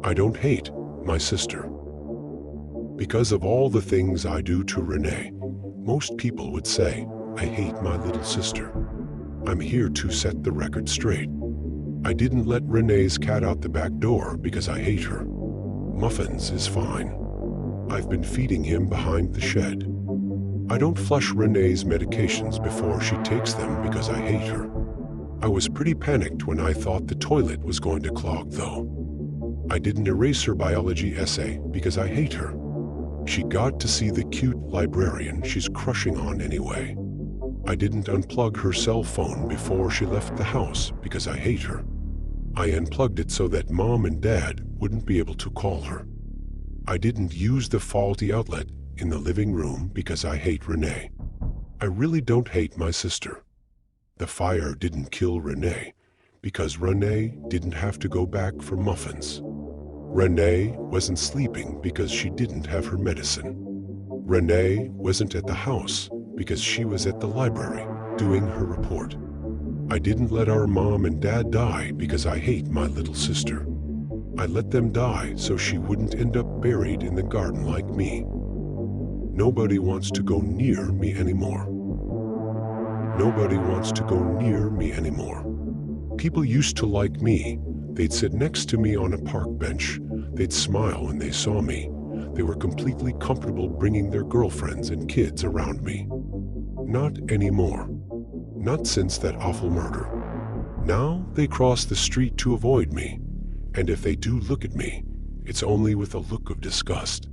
I don't hate my sister. Because of all the things I do to Renee, most people would say I hate my little sister. I'm here to set the record straight. I didn't let Renee's cat out the back door because I hate her. Muffins is fine. I've been feeding him behind the shed. I don't flush Renee's medications before she takes them because I hate her. I was pretty panicked when I thought the toilet was going to clog, though. I didn't erase her biology essay because I hate her. She got to see the cute librarian she's crushing on anyway. I didn't unplug her cell phone before she left the house because I hate her. I unplugged it so that Mom and Dad wouldn't be able to call her. I didn't use the faulty outlet in the living room because I hate Renee. I really don't hate my sister. The fire didn't kill Renee because Renee didn't have to go back for muffins. Renee wasn't sleeping because she didn't have her medicine. Renee wasn't at the house because she was at the library doing her report. I didn't let our Mom and Dad die because I hate my little sister. I let them die so she wouldn't end up buried in the garden like me. Nobody wants to go near me anymore. Nobody wants to go near me anymore. People used to like me. They'd sit next to me on a park bench. They'd smile when they saw me. They were completely comfortable bringing their girlfriends and kids around me. Not anymore. Not since that awful murder. Now they cross the street to avoid me. And if they do look at me, it's only with a look of disgust.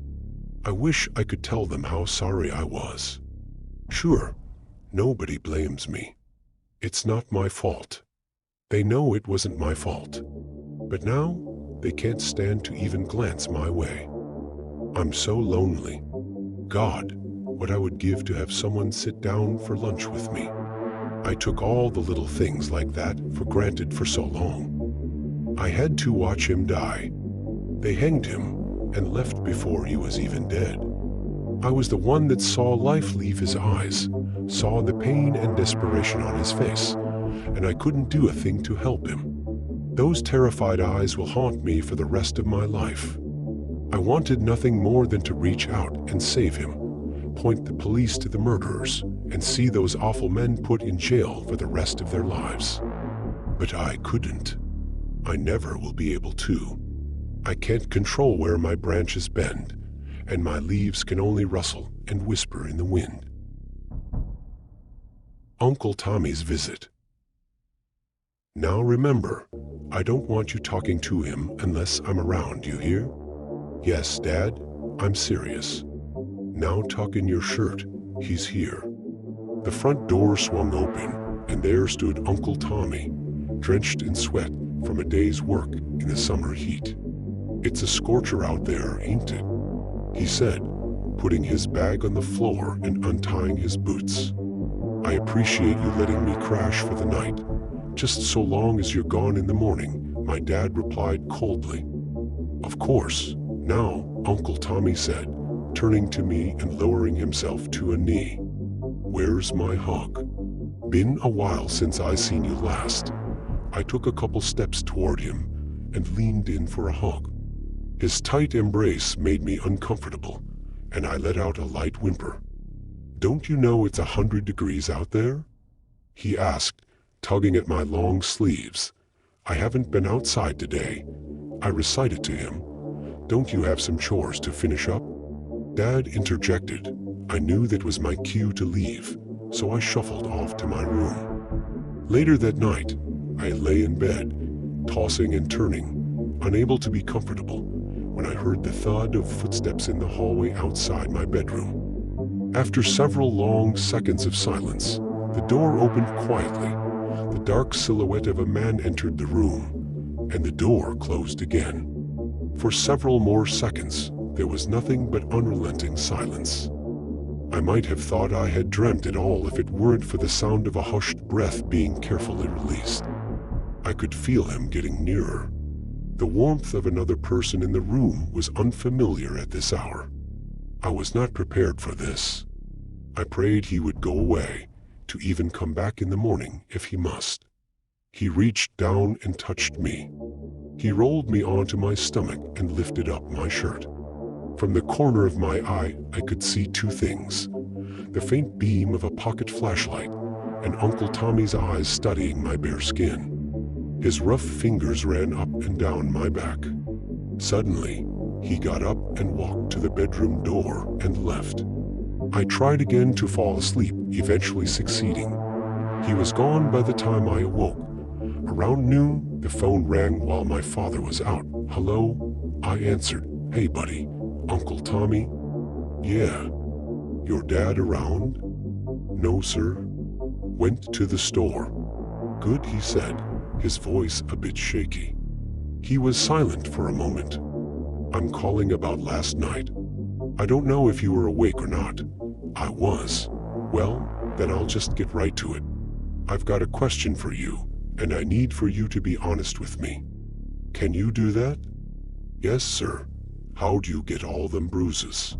I wish I could tell them how sorry I was. Sure, nobody blames me. It's not my fault. They know it wasn't my fault. But now, they can't stand to even glance my way. I'm so lonely. God, what I would give to have someone sit down for lunch with me. I took all the little things like that for granted for so long. I had to watch him die. They hanged him and left before he was even dead. I was the one that saw life leave his eyes, saw the pain and desperation on his face, and I couldn't do a thing to help him. Those terrified eyes will haunt me for the rest of my life. I wanted nothing more than to reach out and save him, point the police to the murderers, and see those awful men put in jail for the rest of their lives. But I couldn't. I never will be able to. I can't control where my branches bend, and my leaves can only rustle and whisper in the wind. Uncle Tommy's visit. Now remember, I don't want you talking to him unless I'm around, you hear? Yes, Dad, I'm serious. Now tuck in your shirt, he's here. The front door swung open, and there stood Uncle Tommy, drenched in sweat from a day's work in the summer heat. It's a scorcher out there, ain't it? He said, putting his bag on the floor and untying his boots. I appreciate you letting me crash for the night. Just so long as you're gone in the morning, my dad replied coldly. Of course. Now, Uncle Tommy said, turning to me and lowering himself to a knee. Where's my hug? Been a while since I seen you last. I took a couple steps toward him and leaned in for a hug. His tight embrace made me uncomfortable, and I let out a light whimper. Don't you know it's 100 degrees out there? He asked, tugging at my long sleeves. I haven't been outside today. I recited to him. Don't you have some chores to finish up? Dad interjected. I knew that was my cue to leave, so I shuffled off to my room. Later that night, I lay in bed, tossing and turning, unable to be comfortable, when I heard the thud of footsteps in the hallway outside my bedroom. After several long seconds of silence, the door opened quietly. The dark silhouette of a man entered the room, and the door closed again. For several more seconds, there was nothing but unrelenting silence. I might have thought I had dreamt it all if it weren't for the sound of a hushed breath being carefully released. I could feel him getting nearer. The warmth of another person in the room was unfamiliar at this hour. I was not prepared for this. I prayed he would go away, to even come back in the morning if he must. He reached down and touched me. He rolled me onto my stomach and lifted up my shirt. From the corner of my eye, I could see two things: the faint beam of a pocket flashlight and Uncle Tommy's eyes studying my bare skin. His rough fingers ran up and down my back. Suddenly, he got up and walked to the bedroom door and left. I tried again to fall asleep, eventually succeeding. He was gone by the time I awoke. Around noon, the phone rang while my father was out. "Hello?" I answered. "Hey, buddy. Uncle Tommy?" "Yeah." "Your dad around?" "No, sir. Went to the store." "Good," he said, his voice a bit shaky. He was silent for a moment. "I'm calling about last night. I don't know if you were awake or not." I was. "Well, then I'll just get right to it. I've got a question for you, and I need for you to be honest with me. Can you do that?" "Yes, sir. How'd you get all them bruises?"